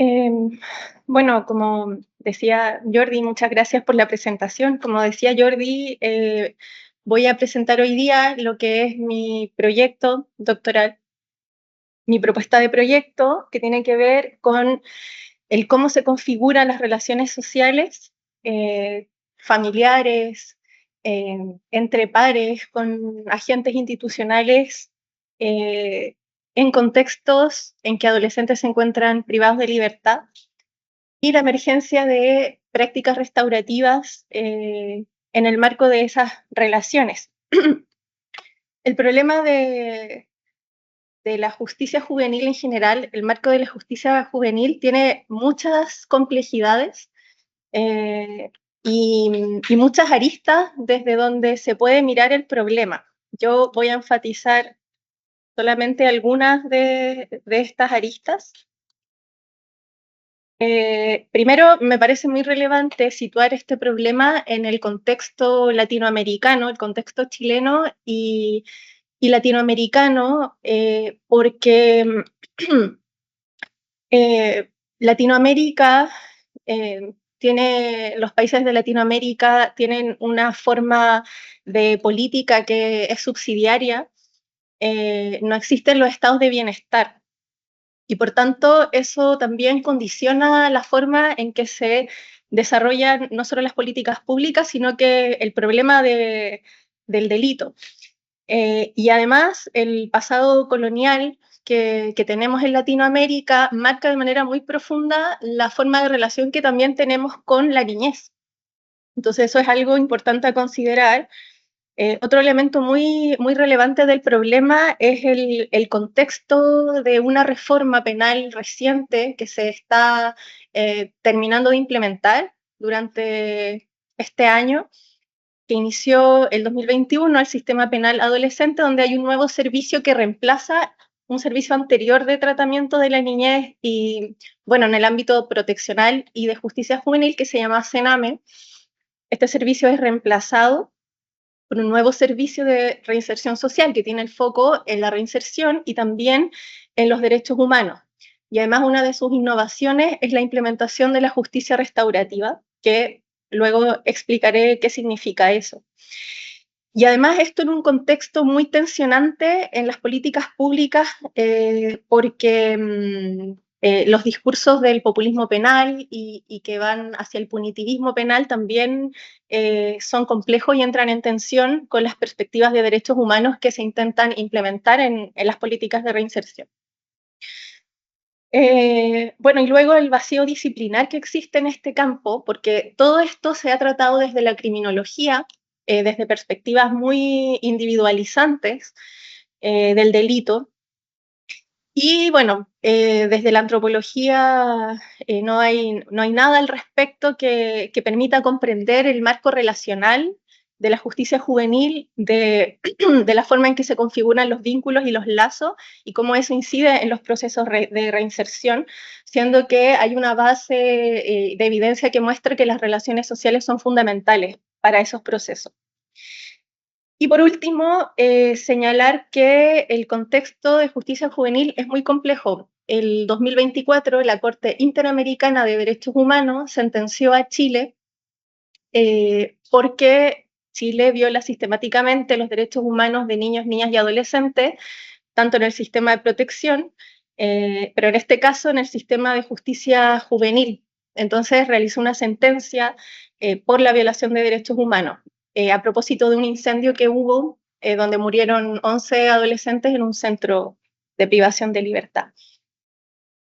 Em, bueno, como decía Jordi, muchas gracias por la presentación. Como decía Jordi, voy a presentar hoy día lo que es mi proyecto doctoral, mi propuesta de proyecto, que tiene que ver con el cómo se configuran las relaciones sociales, familiares, entre pares, con agentes institucionales, eh, en contextos en que adolescentes se encuentran privados de libertad, y la emergencia de prácticas restaurativas en el marco de esas relaciones. El problema de la justicia juvenil en general, el marco de la justicia juvenil tiene muchas complejidades eh, y muchas aristas desde donde se puede mirar el problema. Yo voy a enfatizar solamente algunas de estas aristas. Primero, me parece muy relevante situar este problema en el contexto latinoamericano, el contexto chileno y latinoamericano, porque Latinoamérica los países de Latinoamérica tienen una forma de política que es subsidiaria, no existen los estados de bienestar. Y por tanto, eso también condiciona la forma en que se desarrollan no solo las políticas públicas, sino que el problema del delito. Y además, el pasado colonial que tenemos en Latinoamérica marca de manera muy profunda la forma de relación que también tenemos con la niñez. Entonces, eso es algo importante a considerar. Otro elemento muy relevante del problema es el contexto de una reforma penal reciente que se está terminando de implementar durante este año, que inició el 2021, el sistema penal adolescente, donde hay un nuevo servicio que reemplaza un servicio anterior de tratamiento de la niñez y, bueno, en el ámbito proteccional y de justicia juvenil, que se llama CENAME. Este servicio es reemplazado por un nuevo servicio de reinserción social que tiene el foco en la reinserción y también en los derechos humanos. Y además una de sus innovaciones es la implementación de la justicia restaurativa, que luego explicaré qué significa eso. Y además esto en un contexto muy tensionante en las políticas públicas, porque los discursos del populismo penal y que van hacia el punitivismo penal también son complejos y entran en tensión con las perspectivas de derechos humanos que se intentan implementar en las políticas de reinserción. Bueno, y luego el vacío disciplinar que existe en este campo, porque todo esto se ha tratado desde la criminología, desde perspectivas muy individualizantes del delito. Y bueno, desde la antropología no hay nada al respecto que permita comprender el marco relacional de la justicia juvenil, de la forma en que se configuran los vínculos y los lazos y cómo eso incide en los procesos de reinserción, siendo que hay una base de evidencia que muestra que las relaciones sociales son fundamentales para esos procesos. Y por último, señalar que el contexto de justicia juvenil es muy complejo. El 2024, la Corte Interamericana de Derechos Humanos sentenció a Chile porque Chile viola sistemáticamente los derechos humanos de niños, niñas y adolescentes, tanto en el sistema de protección, pero en este caso en el sistema de justicia juvenil. Entonces realizó una sentencia por la violación de derechos humanos, a propósito de un incendio que hubo donde murieron 11 adolescentes en un centro de privación de libertad.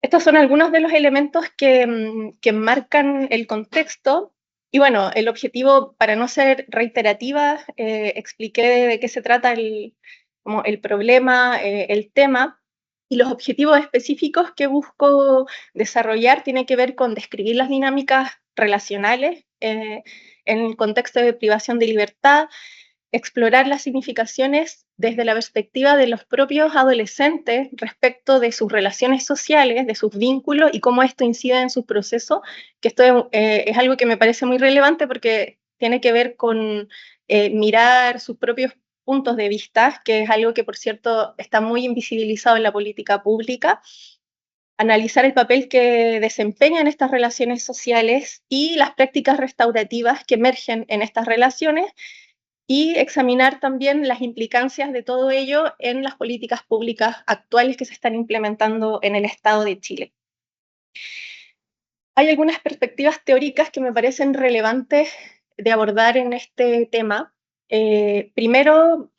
Estos son algunos de los elementos que marcan el contexto. Y bueno, el objetivo, para no ser reiterativa, expliqué de qué se trata como el problema, el tema, y los objetivos específicos que busco desarrollar tienen que ver con describir las dinámicas relacionales en el contexto de privación de libertad, explorar las significaciones desde la perspectiva de los propios adolescentes respecto de sus relaciones sociales, de sus vínculos y cómo esto incide en sus procesos, que esto es algo que me parece muy relevante porque tiene que ver con mirar sus propios puntos de vista, que es algo que, por cierto, está muy invisibilizado en la política pública, analizar el papel que desempeñan estas relaciones sociales y las prácticas restaurativas que emergen en estas relaciones, y examinar también las implicancias de todo ello en las políticas públicas actuales que se están implementando en el Estado de Chile. Hay algunas perspectivas teóricas que me parecen relevantes de abordar en este tema. Primero,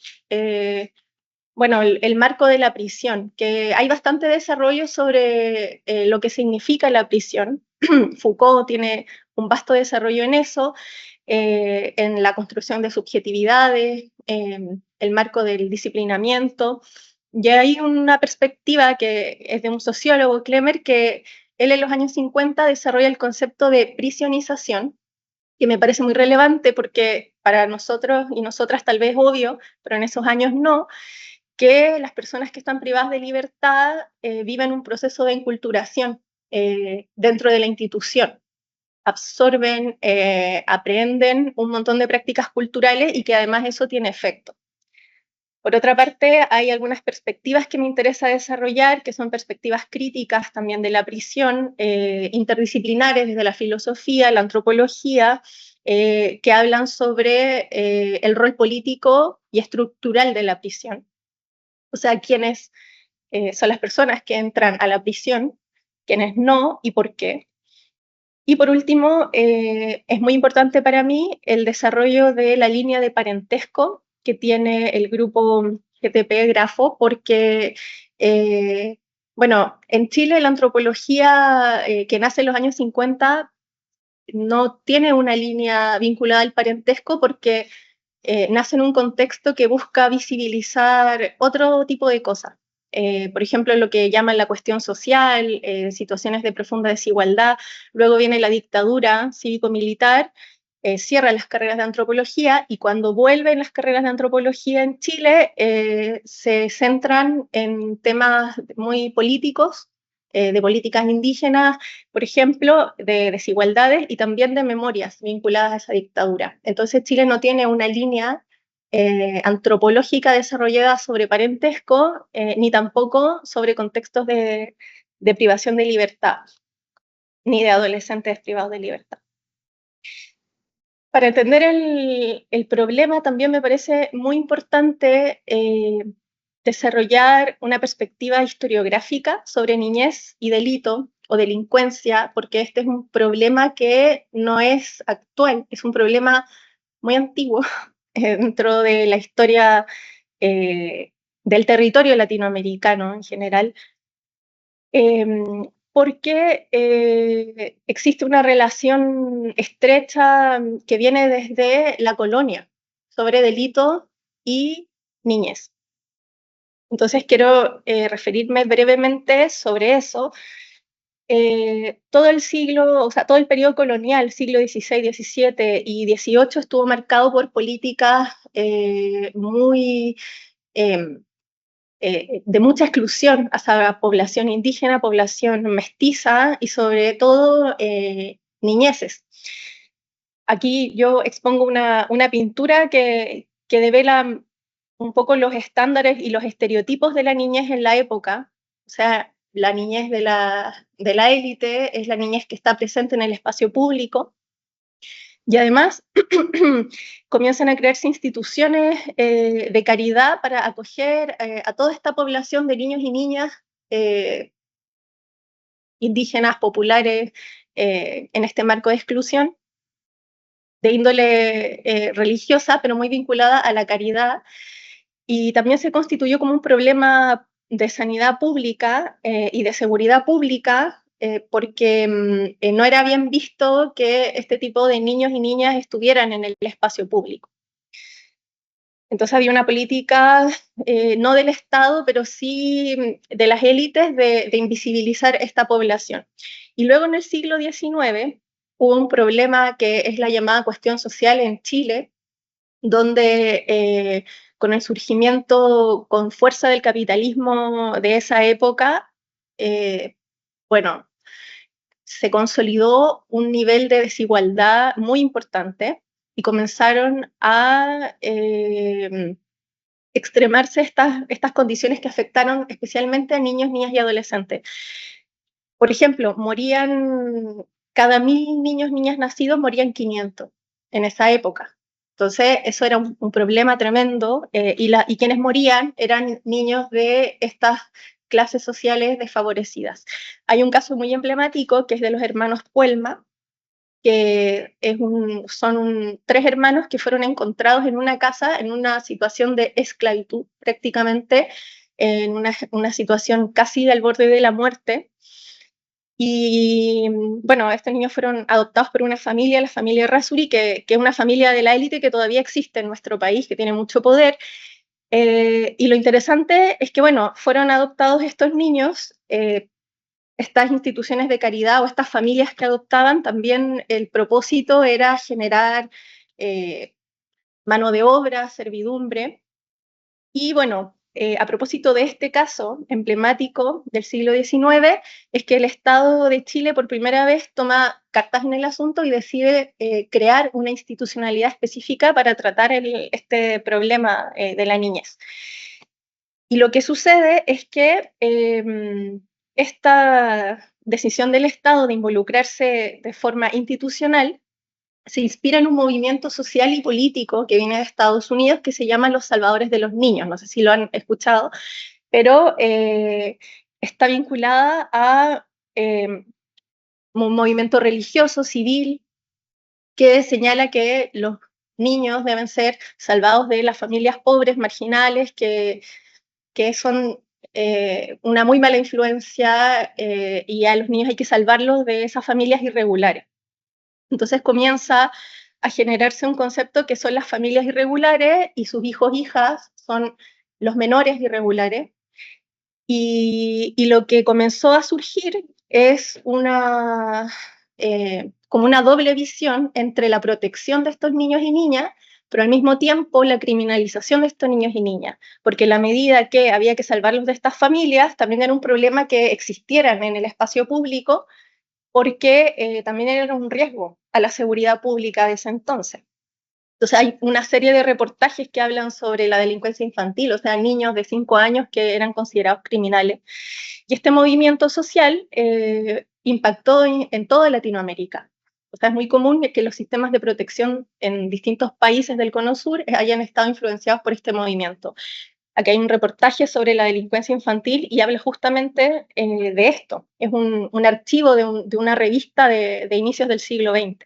bueno, el marco de la prisión, que hay bastante desarrollo sobre lo que significa la prisión. Foucault tiene un vasto desarrollo en eso, en la construcción de subjetividades, el marco del disciplinamiento. Y hay una perspectiva que es de un sociólogo, Klemmer, que él en los años 50 desarrolla el concepto de prisionización, que me parece muy relevante porque para nosotros y nosotras tal vez obvio, pero en esos años no, que las personas que están privadas de libertad viven un proceso de enculturación dentro de la institución. Absorben, aprenden un montón de prácticas culturales y que además eso tiene efecto. Por otra parte, hay algunas perspectivas que me interesa desarrollar, que son perspectivas críticas también de la prisión, interdisciplinares desde la filosofía, la antropología, que hablan sobre el rol político y estructural de la prisión. O sea, quiénes son las personas que entran a la prisión, quiénes no y por qué. Y por último, es muy importante para mí el desarrollo de la línea de parentesco que tiene el grupo GTP Grafo, porque, bueno, en Chile la antropología que nace en los años 50 no tiene una línea vinculada al parentesco porque nace en un contexto que busca visibilizar otro tipo de cosas. Por ejemplo, lo que llaman la cuestión social, situaciones de profunda desigualdad. Luego viene la dictadura cívico-militar, cierra las carreras de antropología y cuando vuelven las carreras de antropología en Chile se centran en temas muy políticos, de políticas indígenas, por ejemplo, de desigualdades y también de memorias vinculadas a esa dictadura. Entonces Chile no tiene una línea antropológica desarrollada sobre parentesco, ni tampoco sobre contextos de privación de libertad, ni de adolescentes privados de libertad. Para entender el problema también me parece muy importante desarrollar una perspectiva historiográfica sobre niñez y delito o delincuencia, porque este es un problema que no es actual, es un problema muy antiguo dentro de la historia del territorio latinoamericano en general, porque existe una relación estrecha que viene desde la colonia sobre delito y niñez. Entonces quiero referirme brevemente sobre eso. Todo el siglo, o sea, todo el periodo colonial, siglo XVI, XVII y XVIII, estuvo marcado por políticas muy de mucha exclusión hacia la población indígena, población mestiza y sobre todo niñeces. Aquí yo expongo una pintura que devela un poco los estándares y los estereotipos de la niñez en la época. O sea, la niñez de la élite es la niñez que está presente en el espacio público. Y además comienzan a crearse instituciones de caridad para acoger a toda esta población de niños y niñas indígenas, populares, en este marco de exclusión, de índole religiosa, pero muy vinculada a la caridad. Y también se constituyó como un problema de sanidad pública y de seguridad pública, porque no era bien visto que este tipo de niños y niñas estuvieran en el espacio público. Entonces había una política, no del Estado, pero sí de las élites, de invisibilizar esta población. Y luego en el siglo XIX hubo un problema que es la llamada cuestión social en Chile, donde con el surgimiento con fuerza del capitalismo de esa época, bueno, se consolidó un nivel de desigualdad muy importante y comenzaron a extremarse estas condiciones que afectaron especialmente a niños, niñas y adolescentes. Por ejemplo, morían, cada 1000 niños, niñas nacidos, morían 500 en esa época. Entonces, eso era un problema tremendo, y quienes morían eran niños de estas clases sociales desfavorecidas. Hay un caso muy emblemático que es de los hermanos Puelma, que son 3 hermanos que fueron encontrados en una casa en una situación de esclavitud, prácticamente en una situación casi al borde de la muerte. Y bueno, estos niños fueron adoptados por una familia, la familia Rasuri, que es una familia de la élite que todavía existe en nuestro país, que tiene mucho poder. Y lo interesante es que, bueno, fueron adoptados estos niños, estas instituciones de caridad o estas familias que adoptaban, también el propósito era generar mano de obra, servidumbre. Y bueno, a propósito de este caso emblemático del siglo XIX, es que el Estado de Chile por primera vez toma cartas en el asunto y decide crear una institucionalidad específica para tratar este problema de la niñez. Y lo que sucede es que esta decisión del Estado de involucrarse de forma institucional se inspira en un movimiento social y político que viene de Estados Unidos que se llama Los Salvadores de los Niños. No sé si lo han escuchado, pero está vinculada a un movimiento religioso, civil, que señala que los niños deben ser salvados de las familias pobres, marginales, que son una muy mala influencia, y a los niños hay que salvarlos de esas familias irregulares. Entonces comienza a generarse un concepto que son las familias irregulares y sus hijos, hijas, son los menores irregulares. Y lo que comenzó a surgir es como una doble visión entre la protección de estos niños y niñas, pero al mismo tiempo la criminalización de estos niños y niñas, porque la medida que había que salvarlos de estas familias también era un problema que existieran en el espacio público, porque también era un riesgo a la seguridad pública de ese entonces. Entonces hay una serie de reportajes que hablan sobre la delincuencia infantil, o sea, niños de 5 años que eran considerados criminales. Y este movimiento social impactó en toda Latinoamérica. O sea, es muy común que los sistemas de protección en distintos países del Cono Sur hayan estado influenciados por este movimiento. Aquí hay un reportaje sobre la delincuencia infantil y habla justamente de esto. Es un archivo de una revista de inicios del siglo XX.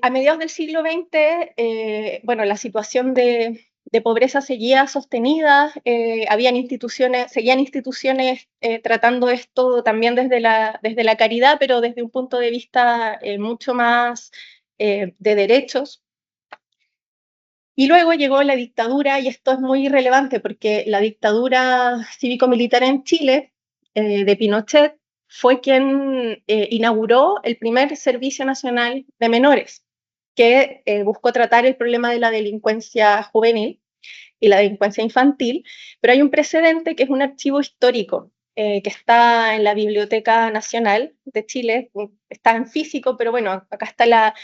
A mediados del siglo XX, bueno, la situación de pobreza seguía sostenida, seguían instituciones tratando esto también desde la caridad, pero desde un punto de vista mucho más de derechos. Y luego llegó la dictadura, y esto es muy relevante porque la dictadura cívico-militar en Chile, de Pinochet, fue quien inauguró el primer Servicio Nacional de Menores, que buscó tratar el problema de la delincuencia juvenil y la delincuencia infantil, pero hay un precedente que es un archivo histórico que está en la Biblioteca Nacional de Chile, está en físico, pero bueno, acá está la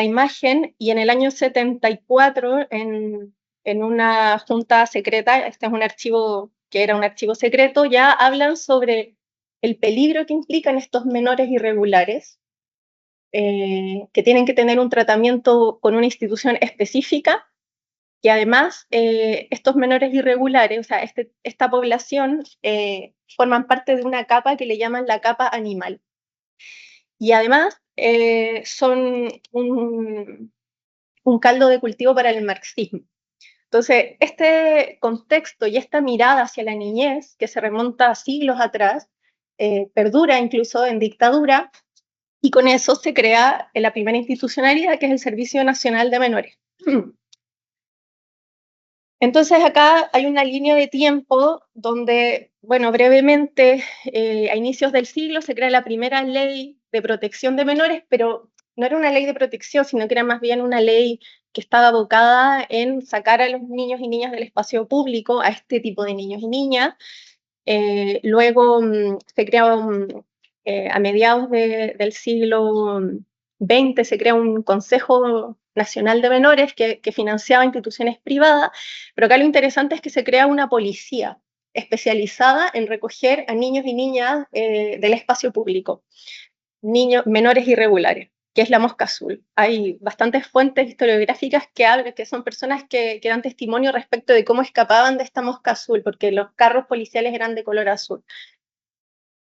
imagen, y en el año 74, en una junta secreta, este es un archivo que era un archivo secreto, ya hablan sobre el peligro que implican estos menores irregulares, que tienen que tener un tratamiento con una institución específica, y además estos menores irregulares, o sea, esta población, forman parte de una capa que le llaman la capa animal. Y además son un caldo de cultivo para el marxismo. Entonces, este contexto y esta mirada hacia la niñez, que se remonta a siglos atrás, perdura incluso en dictadura, y con eso se crea la primera institucionalidad, que es el Servicio Nacional de Menores. Entonces acá hay una línea de tiempo donde, bueno, brevemente, a inicios del siglo se crea la primera ley de protección de menores, pero no era una ley de protección, sino que era más bien una ley que está abocada en sacar a los niños y niñas del espacio público, a este tipo de niños y niñas. Luego se crea a mediados del siglo XX se crea un Consejo Nacional de Menores que financiaba instituciones privadas, pero acá lo interesante es que se crea una policía especializada en recoger a niños y niñas del espacio público, niños menores irregulares, que es la mosca azul. Hay bastantes fuentes historiográficas que son personas que dan testimonio respecto de cómo escapaban de esta mosca azul, porque los carros policiales eran de color azul.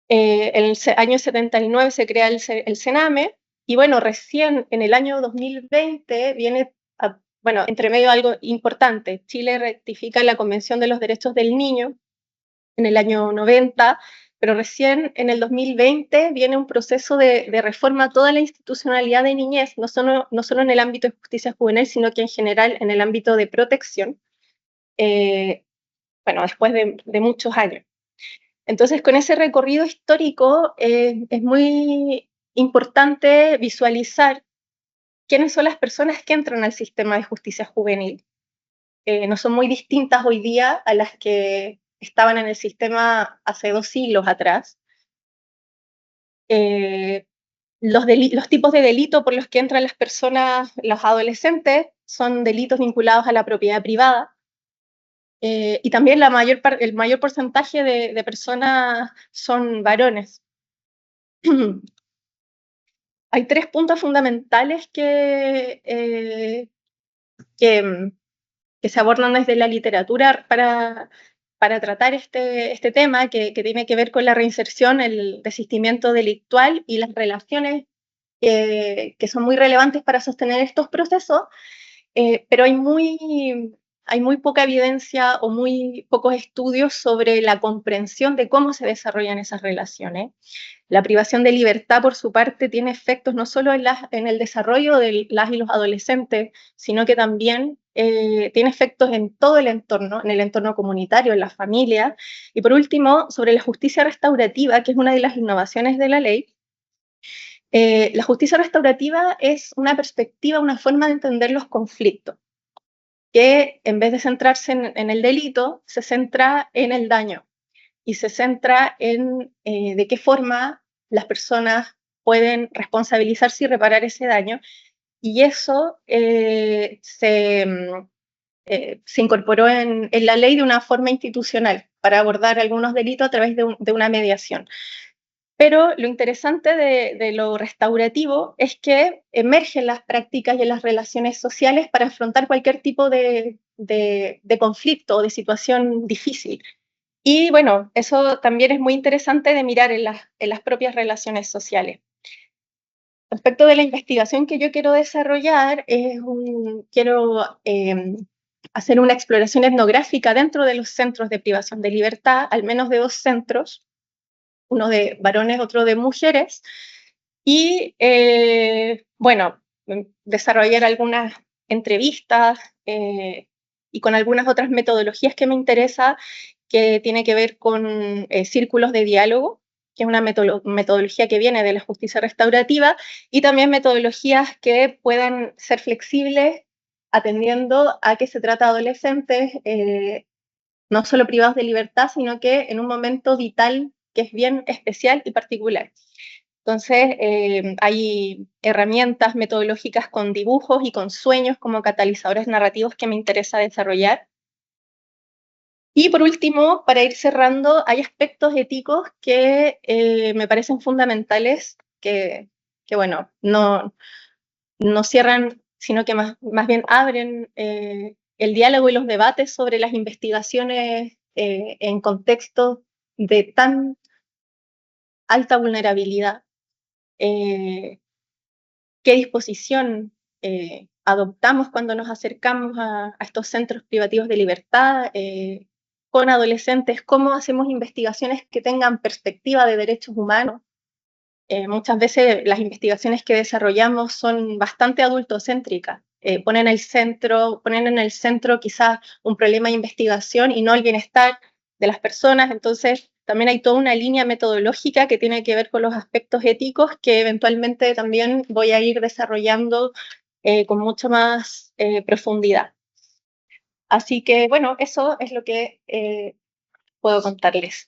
En el año 79 se crea el CENAME, y bueno, recién en el año 2020 viene, bueno, entre medio algo importante. Chile rectifica la Convención de los Derechos del Niño en el año 90, pero recién en el 2020 viene un proceso de reforma a toda la institucionalidad de niñez, no solo en el ámbito de justicia juvenil, sino que en general en el ámbito de protección, bueno, después de muchos años. Entonces, con ese recorrido histórico es muy importante visualizar quiénes son las personas que entran al sistema de justicia juvenil. No son muy distintas hoy día a las que estaban en el sistema hace 2 siglos atrás. Los tipos de delito por los que entran las personas, los adolescentes, son delitos vinculados a la propiedad privada. Y también el mayor porcentaje de personas son varones. Hay 3 puntos fundamentales que se abordan desde la literatura para tratar este tema, que tiene que ver con la reinserción, el desistimiento delictual y las relaciones que son muy relevantes para sostener estos procesos, pero hay muy poca evidencia o muy pocos estudios sobre la comprensión de cómo se desarrollan esas relaciones. La privación de libertad, por su parte, tiene efectos no solo en el desarrollo de las y los adolescentes, sino que también tiene efectos en todo el entorno, en el entorno comunitario, en la familia. Y por último, sobre la justicia restaurativa, que es una de las innovaciones de la ley. La justicia restaurativa es una perspectiva, una forma de entender los conflictos, que en vez de centrarse en el delito, se centra en el daño y se centra en de qué forma las personas pueden responsabilizarse y reparar ese daño. Y eso se incorporó en la ley de una forma institucional para abordar algunos delitos a través de una mediación. Pero lo interesante de lo restaurativo es que emergen las prácticas y en las relaciones sociales para afrontar cualquier tipo de conflicto o de situación difícil. Y bueno, eso también es muy interesante de mirar en las propias relaciones sociales. Respecto de la investigación que yo quiero desarrollar, quiero hacer una exploración etnográfica dentro de los centros de privación de libertad, al menos de 2 centros, uno de varones, otro de mujeres, y bueno, desarrollar algunas entrevistas y con algunas otras metodologías que me interesa, que tiene que ver con círculos de diálogo, que es una metodología que viene de la justicia restaurativa, y también metodologías que puedan ser flexibles, atendiendo a que se trata de adolescentes no solo privados de libertad, sino que en un momento vital que es bien especial y particular. Entonces, hay herramientas metodológicas con dibujos y con sueños como catalizadores narrativos que me interesa desarrollar. Y por último, para ir cerrando, hay aspectos éticos que me parecen fundamentales, que bueno, no cierran, sino que más bien abren el diálogo y los debates sobre las investigaciones en contextos de tan alta vulnerabilidad. ¿Qué disposición adoptamos cuando nos acercamos a estos centros privativos de libertad con adolescentes? ¿Cómo hacemos investigaciones que tengan perspectiva de derechos humanos? Muchas veces las investigaciones que desarrollamos son bastante adultocéntricas. Ponen en el centro quizás un problema de investigación y no el bienestar de las personas. Entonces, también hay toda una línea metodológica que tiene que ver con los aspectos éticos que eventualmente también voy a ir desarrollando con mucho más profundidad. Así que, bueno, eso es lo que puedo contarles.